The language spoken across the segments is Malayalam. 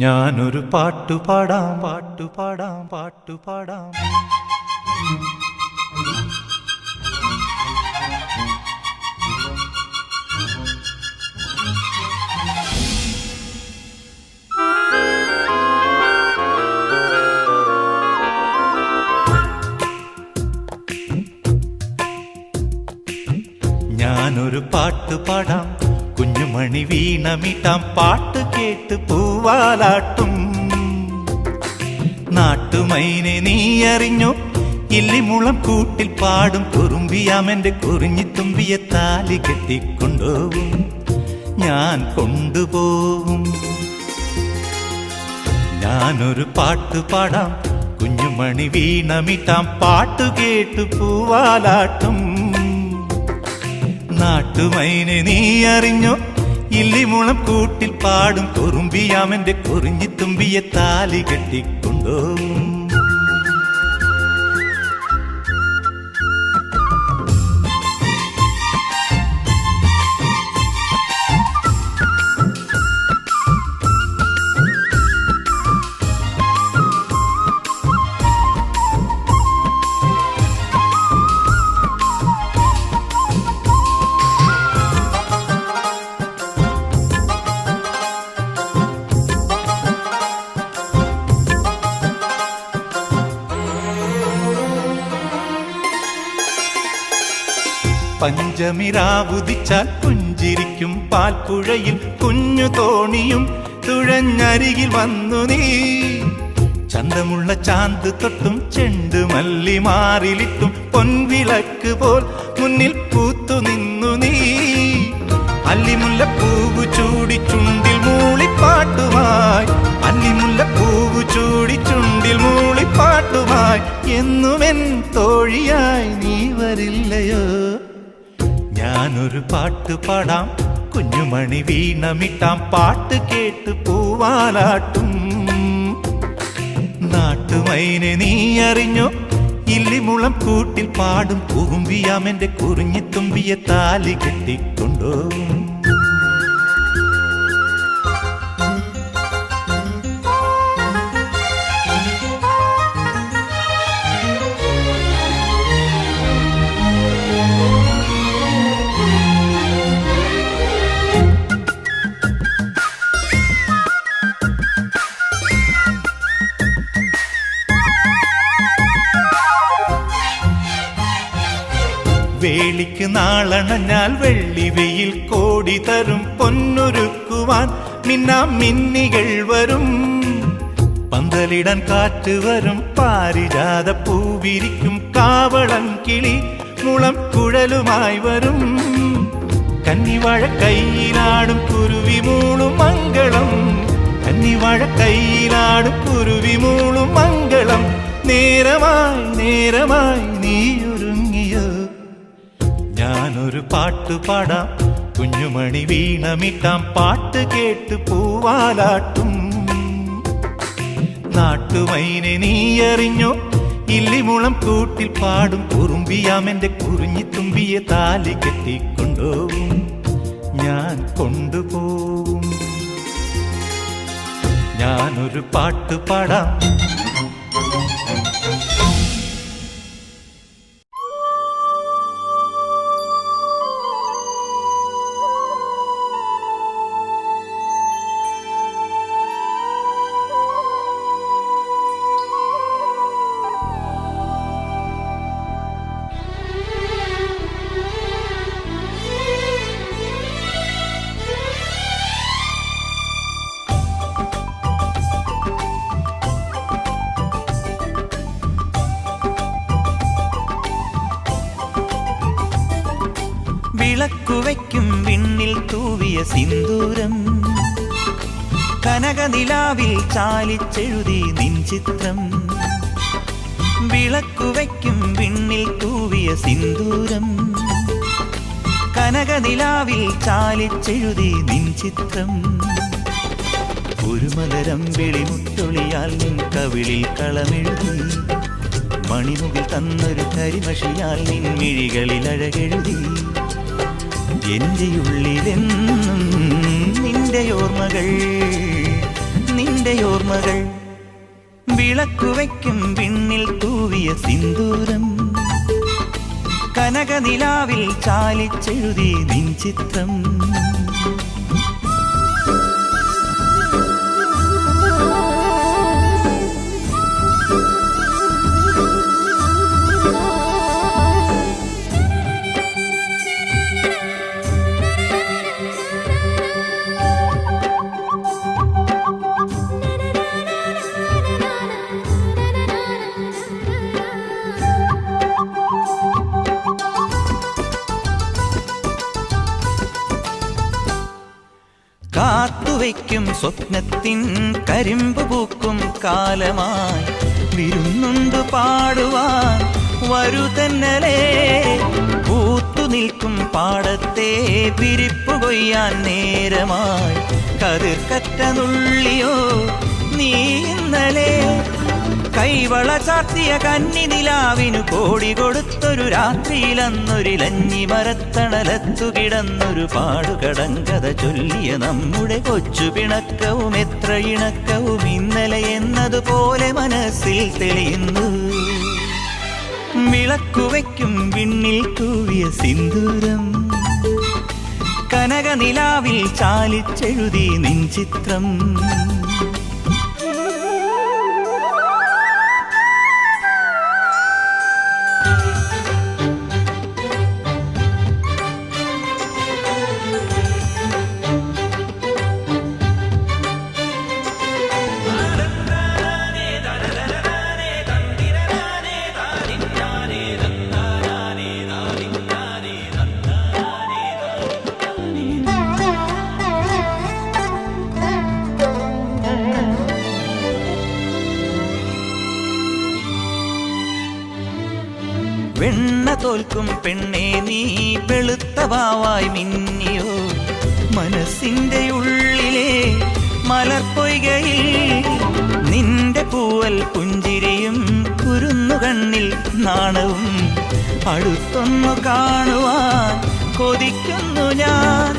ഞാനൊരു പാട്ടുപാടാം പാട്ടുപാടാം പാട്ടുപാടാം. ഞാനൊരു പാട്ടുപാടാം, കുഞ്ഞുമണി വീണമിട്ടാം, പാട്ട് കേട്ട് പൂവാലാട്ടും. നാട്ടുമൈനെ നീ അറിഞ്ഞോ, ഇല്ലിമുളം കൂട്ടിൽ പാടും കുറുമ്പിയാമെന്റെ കുറിഞ്ഞിത്തുമ്പിയെ താലി കെട്ടിക്കൊണ്ടുപോവും, ഞാൻ കൊണ്ടുപോവും. ഞാനൊരു പാട്ടുപാടാം, കുഞ്ഞുമണി വീണമിട്ടാം, പാട്ട് കേട്ട് പൂവാലാട്ടും. നാട്ടുമൈനെ നീ അറിഞ്ഞോ, ഇല്ലിമുളം കൂട്ടിൽ പാടും കുറുമ്പിയാമെന്റെ കുറിഞ്ഞിത്തുമ്പിയെ താലി കെട്ടിക്കൊണ്ടുപോവും. പഞ്ചമിരാവുദിച്ചാൽ പുഞ്ചിരിക്കും പാൽപ്പുഴയിൽ കുഞ്ഞു തോണിയും തുഴഞ്ഞരികിൽ വന്നു നീ. ചന്തമുള്ള ചാന്ത് തൊട്ടും ചെണ്ടുമല്ലി മാറിലിട്ടും പൊൻവിളക്ക് പോൽ മുന്നിൽ പൂത്തു നിന്നു നീ. അല്ലിമുല്ലപ്പൂവ് ചൂടി ചുണ്ടിൽ മൂളിപ്പാട്ടുമായി, അല്ലിമുല്ലപ്പൂവ് ചൂടി ചുണ്ടിൽ മൂളിപ്പാട്ടുമായി, എന്നുമെൻ തോഴിയായി നീ വരില്ലയോ. ഞാനൊരു പാട്ടുപാടാം, കുഞ്ഞുമണി വീണമിട്ടാം, പാട്ട് കേട്ട് പൂവാലാട്ടും. നാട്ടുമൈനെ നീ അറിഞ്ഞോ, ഇല്ലിമുളം കൂട്ടിൽ പാടും കുറുമ്പിയാമെന്റെ കുറിഞ്ഞിത്തുമ്പിയെ താലി കെട്ടിക്കൊണ്ടുപോവും. വേളിക്ക് നാളണഞ്ഞാൽ വെള്ളി വെയിൽ കോടി തരും പൊന്നൊരുക്കുവാൻ മിന്നാം മിന്നികൾ വരും. പന്തലിടാൻ കാറ്റ് വരും, പാരിജാത പൂവിരിക്കും, കാവളം കിളി മുളം കുഴലുമായി വരും. കന്നിവാഴ കൈയിലാടും കുരുവി മൂളും മംഗളം, കന്നിവാഴ കൈയിലാടും കുരുവി മൂളും മംഗളം. നേരമായി നേരമായി നീയൊരുങ്ങിയോ. ഞാനൊരു പാട്ടുപാടാം, കുഞ്ഞുമണി വീണമിട്ടാം, പാട്ട് കേട്ട് പൂവാലാട്ടും. നാട്ടുമൈനെ നീ അറിഞ്ഞോ, ഇല്ലിമുളം കൂട്ടിൽ പാടും കുറുമ്പിയാമെന്റെ കുറിഞ്ഞിത്തുമ്പിയെ താലി കെട്ടിക്കൊണ്ടുപോവും, ഞാൻ കൊണ്ടുപോവും. ഞാനൊരു പാട്ടുപാടാം. വിളക്കുവയ്ക്കും വിണ്ണിൽ തൂവിയ സിന്ദൂരം, കനകനിലാവിൽ ചാലിച്ചെഴുതി നിൻ ചിത്രം. വിളക്കുവയ്ക്കും വിണ്ണിൽ തൂവിയ സിന്ദൂരം, കനകനിലാവിൽ ചാലിച്ചെഴുതി നിൻ ചിത്രം. ഒരു മലരം വിളിമുത്തൊളിയാൽ നിൻ കവിളിൽ കളമെഴുതി, മണിമുകിൽ തന്നൊരു കരിമഷിയാൽ നിൻ മിഴികളിൽ അഴകെഴുതി. എന്റെ ഉള്ളിലെന്നും നിന്റെ ഓർമ്മകൾ, നിന്റെ ഓർമ്മകൾ വിളക്കുവയ്ക്കും വിണ്ണിൽ തൂവിയ സിന്ദൂരം കനകനിലാവിൽ ചാലിച്ചെഴുതി നിൻ ചിത്രം കാത്തുവയ്ക്കും സ്വപ്നത്തിൻ കരിമ്പ് പൂക്കും കാലമായി വിരുന്നുണ്ട് പാടുവാൻ വരുതന്നലേ പൂത്തു നിൽക്കും പാടത്തെ വിരിപ്പു കൊയ്യാൻ നേരമായി കതിർക്കറ്റ നുള്ളിയോ നീ ഇന്നലെ കൈവള ചാർത്തിയ കന്നി നിലാവിനു കോടി കൊടുത്തൊരു രാത്രിയിലന്നൊരിലഞ്ഞി മരത്തണലത്തു കിടന്നൊരു പാടുകടങ്കഥ ചൊല്ലിയ നമ്മുടെ കൊച്ചു പിണക്കവും എത്ര ഇണക്കവും ഇന്നലെ എന്നതുപോലെ മനസ്സിൽ തെളിയുന്നു വിളക്കുവയ്ക്കും വിണ്ണിൽ തൂവിയ സിന്ദൂരം കനകനിലാവിൽ ചാലിച്ചെഴുതി നിൻ ചിത്രം വെണ്ണ തോൽക്കും പെണ്ണെ നീ വെളുത്തവാവായി മിന്നിയോ മനസ്സിന്റെ ഉള്ളിലെ മലർപ്പൊയ്കയിൽ നിന്റെ പൂവൽ പുഞ്ചിരിയും കുരുന്നുകണ്ണിൽ നാണവും അടുത്തൊന്നു കാണുവാൻ കൊതിക്കുന്നു ഞാൻ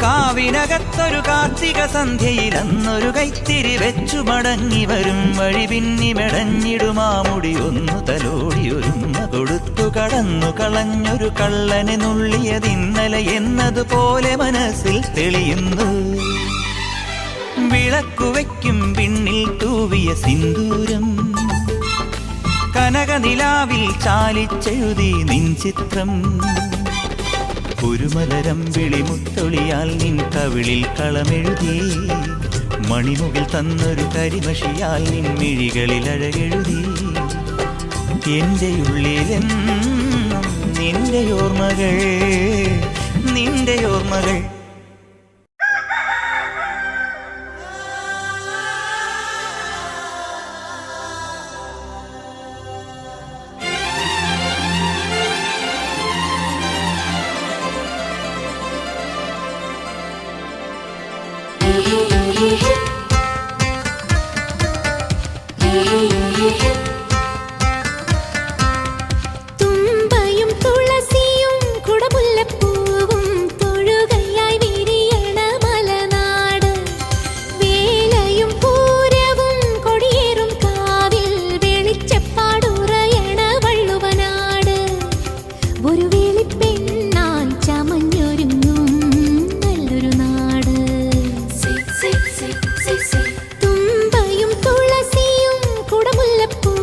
കാവിനകത്തൊരു കാർത്തിക സന്ധ്യയിൽ അന്നൊരു കൈത്തിരി വെച്ചു മടങ്ങി വരും വഴി പിന്നി മെടഞ്ഞിടുമാമുടി ഒന്നു തലോടി ഒരുമ കൊടുത്തു കടന്നു കളഞ്ഞൊരു കള്ളനെ നുള്ളിയതിന്നലെ എന്നതുപോലെ മനസ്സിൽ തെളിയുന്നു വിളക്കുവയ്ക്കും പിന്നിൽ തൂവിയ സിന്ദൂരം കനകനിലാവിൽ ചാലിച്ചെഴുതി നിൻ ചിത്രം ഒരു മലരം വിളിമുത്തൊളിയാൽ നിൻ കവിളിൽ കളമെഴുതി മണിമുകിൽ തന്നൊരു കരിമഷിയാൽ നിൻ മിഴികളിൽ അഴകെഴുതി എന്റെ ഉള്ളിലെന്നും നിന്റെ ഓർമ്മകൾ നിന്റെ ഓർമ്മകൾ തുമ്പയും തുളസിയും കുടമുല്ലപ്പൂവും തൊഴുകയായി വിരിയണ മലനാട് വേലയും പൂരവും കൊടിയേറും കാവിൽ വെളിച്ചപ്പാടുറയണ വള്ളുവനാട് ഒരു വേളിപ്പെണ്ണാൻ ചമഞ്ഞൊരുങ്ങും നല്ലൊരു നാട് തുമ്പയും തുളസിയും കുടമുല്ലപ്പൂ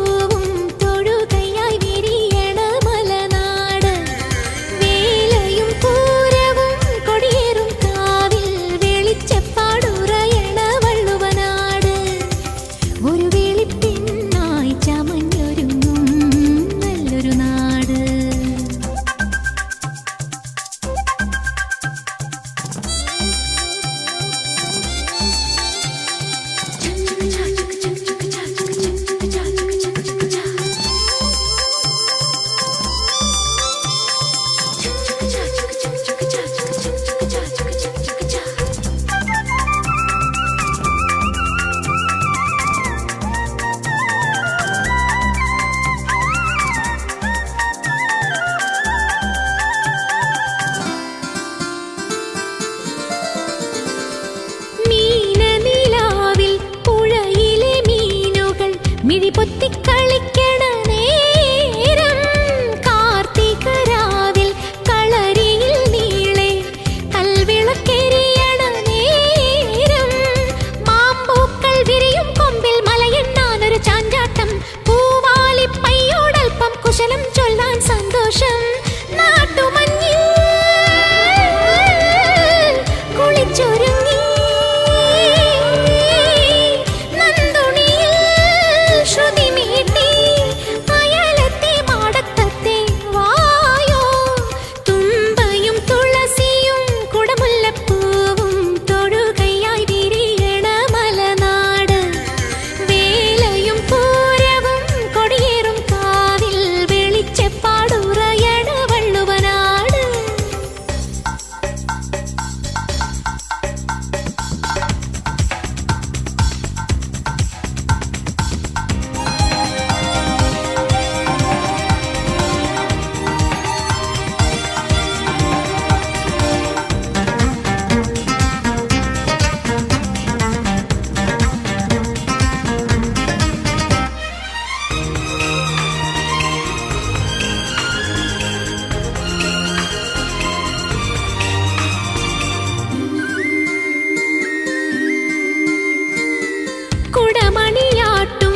കുടമണിയാട്ടും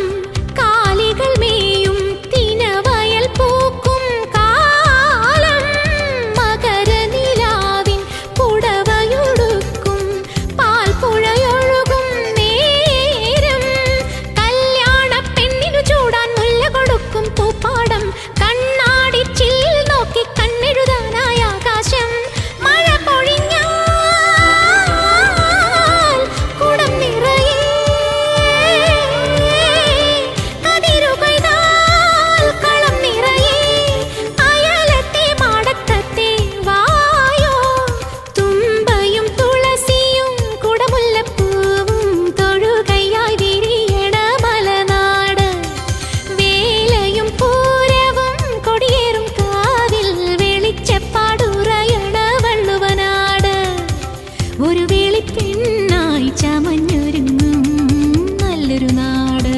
കാലികൾ മേയും തിനവയൽ പൂക്കും കാലം മകരനിലാവിൻ പുടവയൊടുക്കും പാൽപ്പുഴയൊഴുകും നേരം കല്യാണ പെണ്ണിനു ചൂടാൻ മുല്ല കൊടുക്കും പൂപ്പാടം കണ്ണാടി ചില്ലിൽ നോക്കി കണ്ണെഴുതാനായ ആകാശം മഴ പൊഴിഞ്ഞാൽ കുടം നിറയെ കതിരു കൊയ്താൽ കളം നിറയെ അയലത്തെ മാടത്തത്തെ വായോ തുമ്പയും തുളസിയും കുടമുല്ലപ്പൂവും തൊഴുകയായി വിരിയണ മലനാട് വേലയും പൂരവും കൊടിയേറും കാവിൽ വെളിച്ചപ്പാടുറയണ വള്ളുവനാട് ഒരു വേളിപ്പെണ്ണായി ചമഞ്ഞൊരുങ്ങും നല്ലൊരു നാട്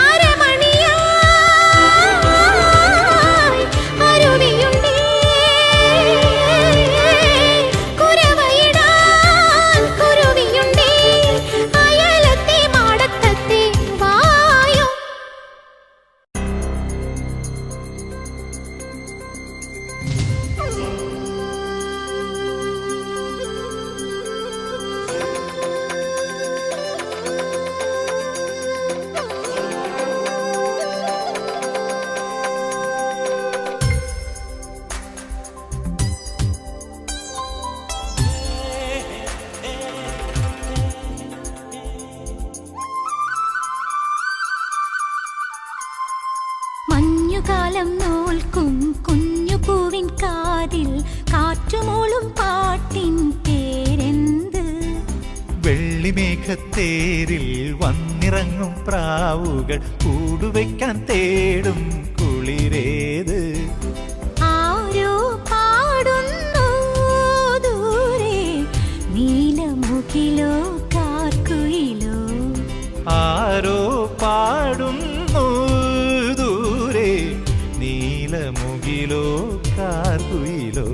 അരമണിയായി അരുവിയുണ്ടേ കുരവയിടാൻ കുരുവിയുണ്ടേ അയലത്തെ മാടത്തത്തെ വായോ മഞ്ഞുകാലം നോൽക്കും കുഞ്ഞു പൂവിൻ കാതിൽ കാറ്റുമൂളും പാട്ടിൻ പേരെന്ത് വെള്ളിമേഘത്തേരിൽ വന്നിറങ്ങും പ്രാവുകൾ കൂടുവയ്ക്കാൻ തേടും കുളിരേത് ആരോ പാടുന്നു ദൂരെ നീലമുകിലോ കാർക്കുയിലോ ആരോ പാടുന്നു ദൂരെ നീലമുകിലോ കാർക്കുയിലോ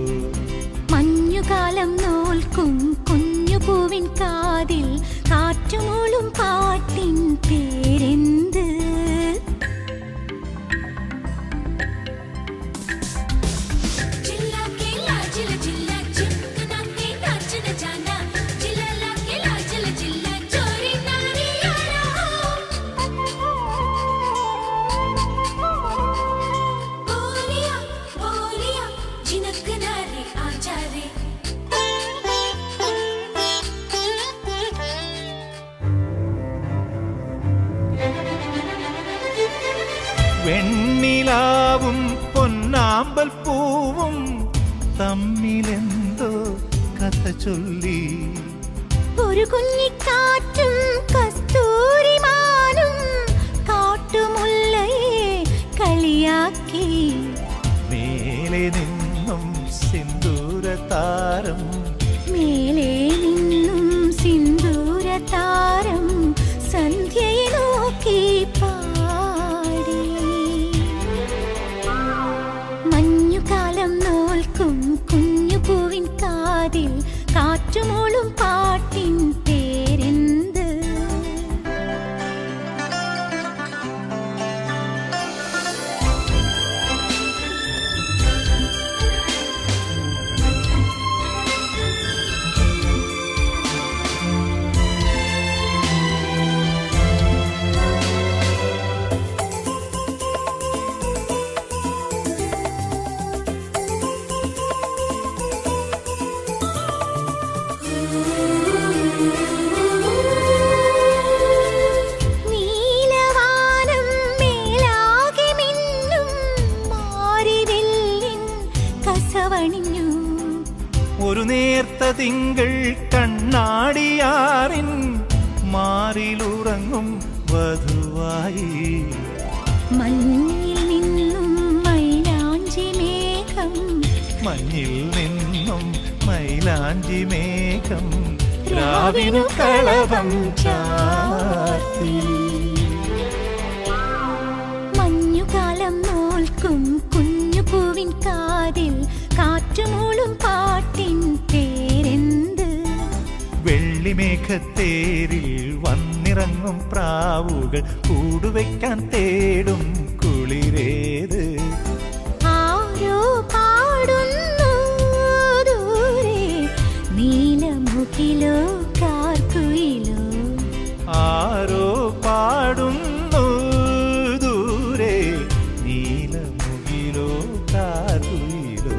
മഞ്ഞുകാലം നോൽക്കും കുഞ്ഞു പൂവിൻ കാതിൽ കാറ്റുമൂളും പാട്ടിൻ പേരെന്ത് വെണ്ണിലാവും പൊന്നാമ്പൽ പൂവും തമ്മിലെന്തോ കഥ ചൊല്ലി ഒരു കുഞ്ഞിക്കാറ്റും കസ്തൂരിമാനും കാട്ടുമുല്ലയെ കളിയാക്കി മേലെ നിന്നും സിന്ദൂരതാരം മേലെ നിന്നും സിന്ദൂരതാരം സന്ധ്യയെ നോക്കി പാടി മഞ്ഞുകാലം നോൽക്കും കുഞ്ഞു പൂവിൻ കാതിൽ കാറ്റുമൂളും പാട്ടിൻ പേരെന്ത് നീലവാനം മേലാകെ മിന്നും മാരിവില്ലിൻ കസവണിഞ്ഞു ഒരു നേർത്ത തിങ്കൾ കണ്ണാടിയാറിൻ മാറിലുറങ്ങും വധുവായി മഞ്ഞിൽ നിന്നും മൈലാഞ്ചി മേഘം മഞ്ഞിൽ നിന്നും മൈലാഞ്ചി മേഘം രാവിനു കളഭം ചാർത്തി മഞ്ഞുകാലം നോൽക്കും കുഞ്ഞു പൂവിൻ കാതിൽ കാറ്റുമൂളും പാട്ടിൻ പേരെന്ത് വെള്ളിമേഘത്തേരിൽ വന്നി പറന്നിറങ്ങും പ്രാവുകൾ കൂടുവയ്ക്കാൻ തേടും കുളിരേത്. ആരോ പാടുന്നു ദൂരെ, നീലമുകിലോ കാർക്കുയിലോ. ആരോ പാടുന്നു ദൂരെ, നീലമുകിലോ കാർക്കുയിലോ.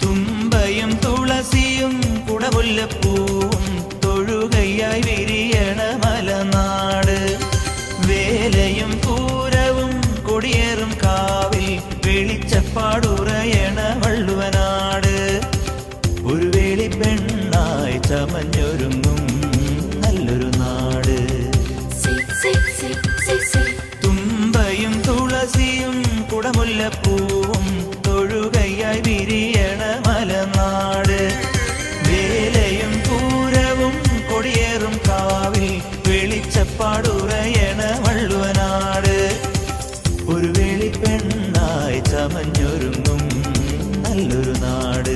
തുമ്പയും തുളസിയും കുടമുല്ലപ്പൂവും തൊഴുകയായി വിരിയണ മലനാട്. വേലയും പൂരവും കൊടിയേറും കാവിൽ വെളിച്ചപ്പാടുറയണ വള്ളുവനാട്. ഒരു വേളി പെണ്ണായി ചമഞ്ഞൊരുങ്ങും നല്ലൊരു നാട്. തുമ്പയും തുളസിയും കുടമുല്ലപ്പൂവും തൊഴുകയായി വിരിയണ മലനാട്. വേലയും പൂരവും കൊടിയേറും കാവിൽ വെളിച്ചപ്പാടുറയണ വള്ളുവനാട്. ഒരു വേളി പെണ്ണായി ചമഞ്ഞൊരുങ്ങും നല്ലൊരു നാട്.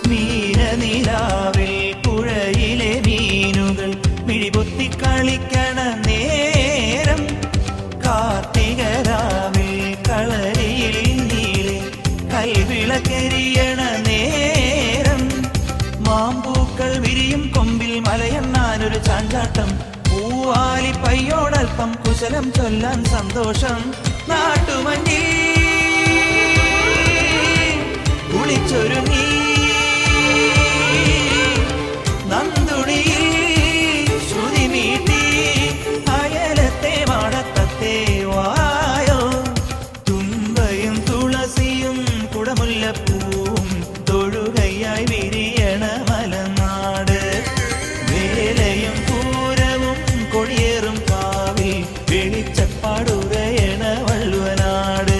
നീലനിലാവിൽ പുഴയിലെ മീനുകൾ മിഴിപൊത്തി കളിക്കണ നേരം. കാർത്തികരാവിൽ കളരിയിൽ നീളെ കൽവിളക്കെരിയണ നേരം. മാമ്പൂക്കൾ വിരിയും കൊമ്പിൽ മലയണ്ണാനൊരു ചാഞ്ചാട്ടം. പൂവാലി പയ്യോടൽപ്പം കുശലം ചൊല്ലാൻ സന്തോഷം. നാട്ടുമഞ്ഞിൽ കുളിച്ചൊരുങ്ങി നന്ദുണിയിൽ ശ്രുതി മീട്ടി അയലത്തെ മാടത്തത്തെ വായോ. തുമ്പയും തുളസിയും കുടമുല്ലപ്പൂവും തൊഴുകയായി വിരിയണ മലനാട്. വേലയും പൂരവും കൊടിയേറും കാവിൽ വെളിച്ചപ്പാടുറയണ വള്ളുവനാട്.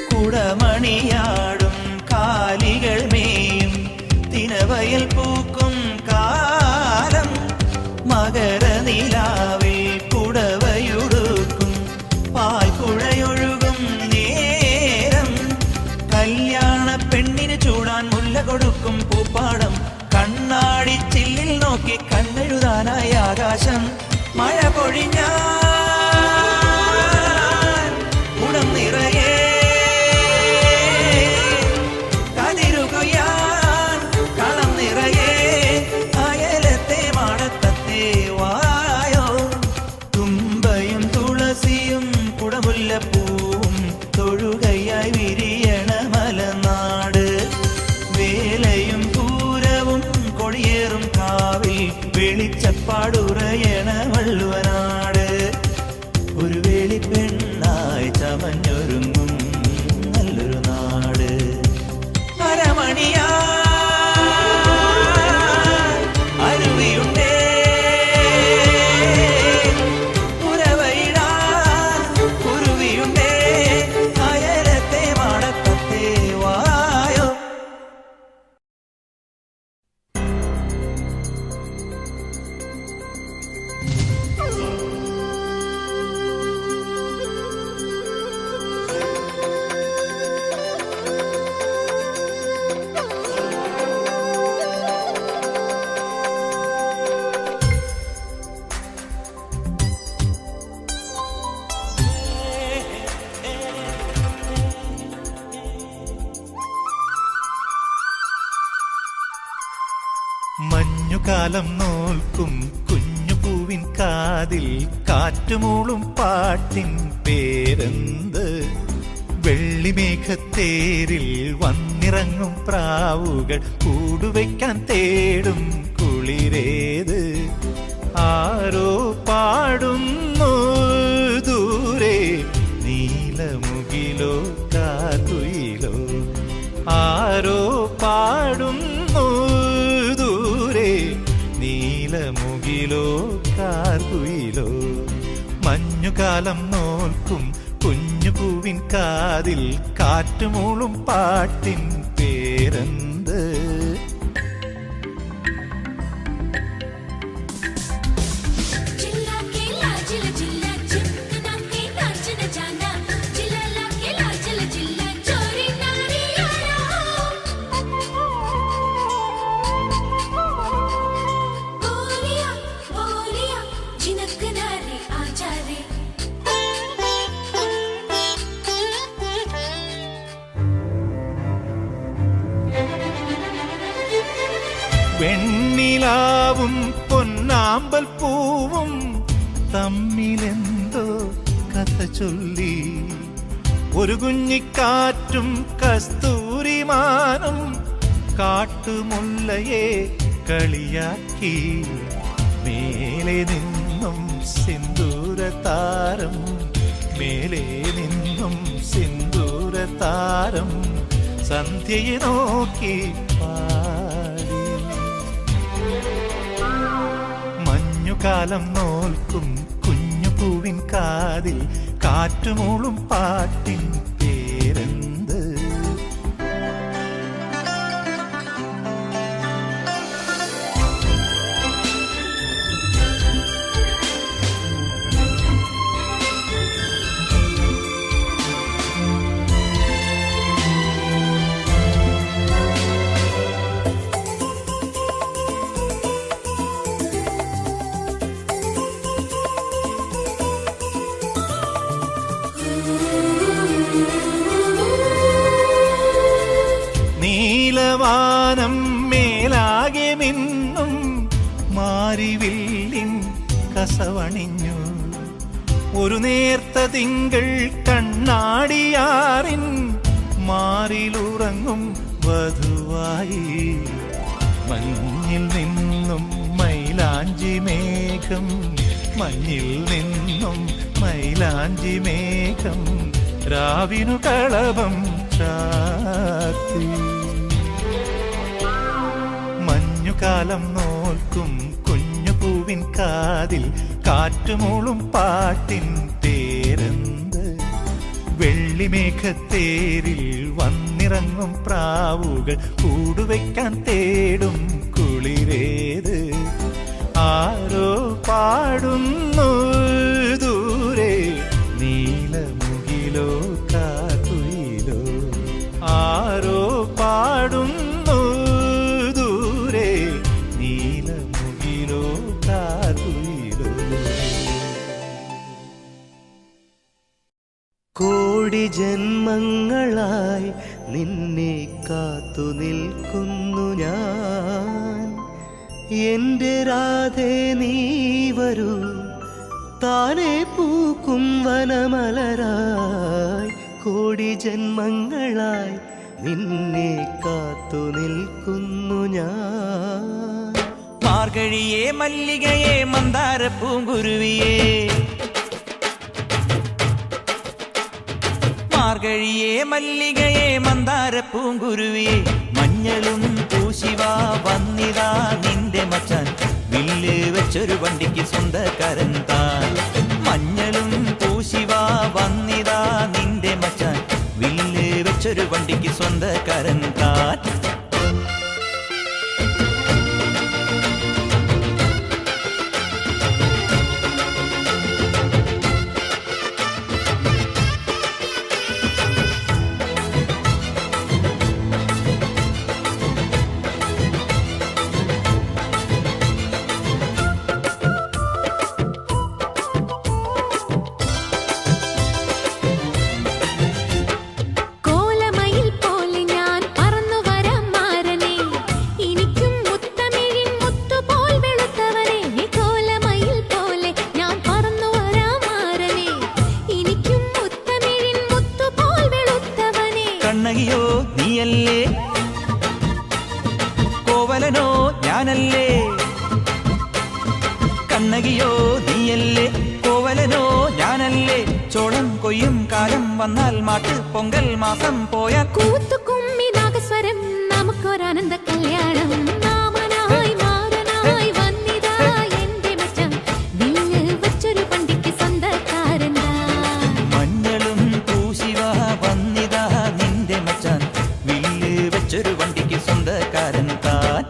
കുടമണിയാടും കാലികൾ മേയും തിനവയൽ പൂക്കും കാലം. മകരനിലാവിൽ കുടവയുടുക്കും പാൽക്കുഴയൊഴുകും നേരം. കല്യാണ പെണ്ണിന് ചൂടാൻ മുല്ല കൊടുക്കും പൂപ്പാടം. കണ്ണാടി ചില്ലിൽ നോക്കി കണ്ണെഴുതാനായി ആകാശം. മഴ പൊഴിഞ്ഞാൽ കുടം നിറയെ പൂവും തൊഴുകയായി വിരിയണ മലനാട്. വേലയും പൂരവും കൊടിയേറും കാവിൽ വെളിച്ചപ്പാടുറയണ വള്ളുവനാട്. ഒരു വേളി പെണ്ണായി ചമഞ്ഞൊരുങ്ങും നല്ലൊരു നാട്. അരമണിയാ അരുവിയുണ്ടേ കുരുവിയുണ്ടേ അയലത്തെ മാട മഞ്ഞുകാലം നോൽക്കും കുഞ്ഞു പൂവിൻ കാതിൽ കാറ്റുമൂളും പാട്ടിൻ പേരെന്ത്? വെള്ളിമേഘത്തേരിൽ വന്നിറങ്ങും പ്രാവുകൾ കൂടുവയ്ക്കാൻ തേടും കുളിരേത്? ആരോ പാടുന്നു ദൂരെ നീലമുകിലോ കാതുയിലോ? ആരോ പാടുന്നു ദൂരെ നീലമുകിലോ കാതുയിലോ? മഞ്ഞുകാലം നോൽക്കും കുഞ്ഞു പൂവിൻ കാതിൽ കാറ്റുമൂളും പാട്ടിൻ പേരെന്ത്? വെണ്ണിലാവും പൊന്നാമ്പൽ പൂവും തമ്മിലെന്തോ കഥ ചൊല്ലി, ഒരു കുഞ്ഞിക്കാറ്റും കസ്തൂരിമാനും കാട്ടുമുല്ലയെ കളിയാക്കി. മേലെ നിന്നും സിന്ദൂരതാരം, മേലെ നിന്നും സിന്ദൂരതാരം സന്ധ്യയെ നോക്കി പാടി. മഞ്ഞുകാലം നോൽക്കും കുഞ്ഞു പൂവിൻ കാതിൽ കാറ്റുമൂളും പാട്ടിൻ പേരെന്ത്? നീലവാനം മേലാകെ മിന്നും മാരിവില്ലിൻ കസവണിഞ്ഞു, ഒരു നേർത്ത തിങ്കൾ കണ്ണാടിയാറിൻ മാറിലുറങ്ങും വധുവായി. മഞ്ഞിൽ നിന്നും മൈലാഞ്ചി മേഘം, മഞ്ഞിൽ നിന്നും മൈലാഞ്ചി മേഘം രാവിനു കളഭം ചാർത്തി. മഞ്ഞുകാലം നോൽക്കും കുഞ്ഞു പൂവിൻ കാതിൽ കാറ്റുമൂളും പാട്ടിൻ പേരെന്ത്? വെള്ളിമേഘത്തേരിൽ വന്നിറങ്ങും പ്രാവുകൾ കൂടുവയ്ക്കാൻ തേടും കുളിരേത്? ആരോ പാടുന്നു ദൂരെ നീലമുകിലോ കാതുയിലോ? ആരോ പാടുന്നു ദൂരെ നീലമുകിലോ കാതുയിലോ? കോടി ജന്മങ്ങളായി നിന്നെ കാത്തു നിൽക്കുന്നു ഞാൻ. എൻ്റെ രാധേ നീ വരൂ, താനെ പൂക്കും വനമലരായി. കോടി ജന്മങ്ങളായി നിന്നെ കാത്തു നിൽക്കുന്നു ഞാൻ. മാർഗഴിയേ മല്ലികയെ മന്ദാര പൂങ്കുരുവിയേ, മാർഗഴിയേ മല്ലികയെ മന്ദാര പൂങ്കുരുവിയെ. മഞ്ഞളും പൂശിവാ വന്നിതാ നിന്റെ മച്ചാൻ, വില്ല് വെച്ചൊരു വണ്ടിക്ക് സ്വന്തക്കാരൻ താൻ. മഞ്ഞളും പൂശിവാ വന്നിതാ നിന്റെ മച്ചാൻ, വില്ല് വെച്ചൊരു വണ്ടിക്ക് സ്വന്തക്കാരൻ താൻ. കോലമയിൽ പോലെ ഞാൻ പറന്നു വരാം കണ്ണകിയോ നീയല്ലേ, കോവലനോ ഞാനല്ലേ. കണ്ണകിയോ നീയല്ലേ, കോവലനോ ഞാനല്ലേ. ചോളം കൊയ്യും കാലം വന്നാൽ മാട്ട് പൊങ്കൽ മാസം പോയാൽ കൂത്തുകുമ്മി നാഗസ്വരം നമുക്കൊരാനന്ദ കല്യാണം. മാമനായി മാറനായി വന്നിതാ എന്റെ മച്ചൻ, വില്ല് വെച്ചൊരു വണ്ടിക്ക് സ്വന്തക്കാരനാ. മഞ്ഞളും പൂശിവാ വന്നിതാ നിന്റെ മച്ചാൻ, വില്ല് വെച്ചൊരു വണ്ടിക്ക് സ്വന്തക്കാരൻ താൻ.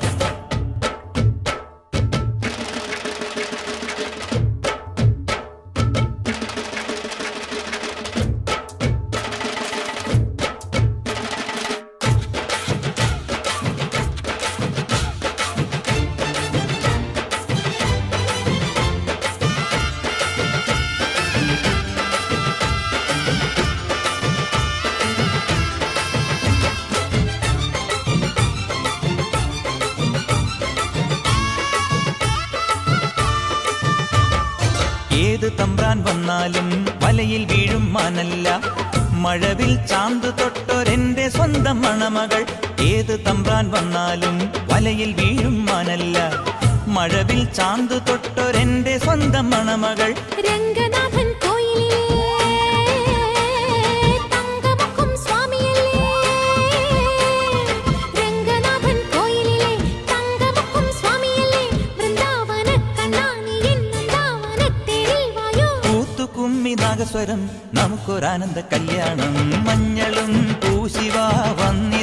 ഏത് തമ്പ്രാൻ വന്നാലും വലയിൽ വീഴും മാനല്ല, മഴവിൽ ചാന്ത് തൊട്ടൊരെന്റെ സ്വന്തം മണമകൾ. ഏത് തമ്പ്രാൻ വന്നാലും വലയിൽ വീഴും മാനല്ല, മഴവിൽ ചാന്ത് തൊട്ടൊരെന്റെ സ്വന്തം മണമകൾ. രംഗനാഥൻ കോയിലിലെ തങ്കമുഖം സ്വാമിയല്ലേ, രംഗനാഥൻ കോയിലിലെ തങ്കമുഖം സ്വാമിയല്ലേ. വൃന്ദാവന കണ്ണാനി വൃന്ദാവനത്തേരിൽ വായോ. കൂത്തുകുമ്മി നാഗസ്വരം നമുക്കൊരാനന്ദ കല്യാണം. മഞ്ഞളും പൂശിവാ വന്നി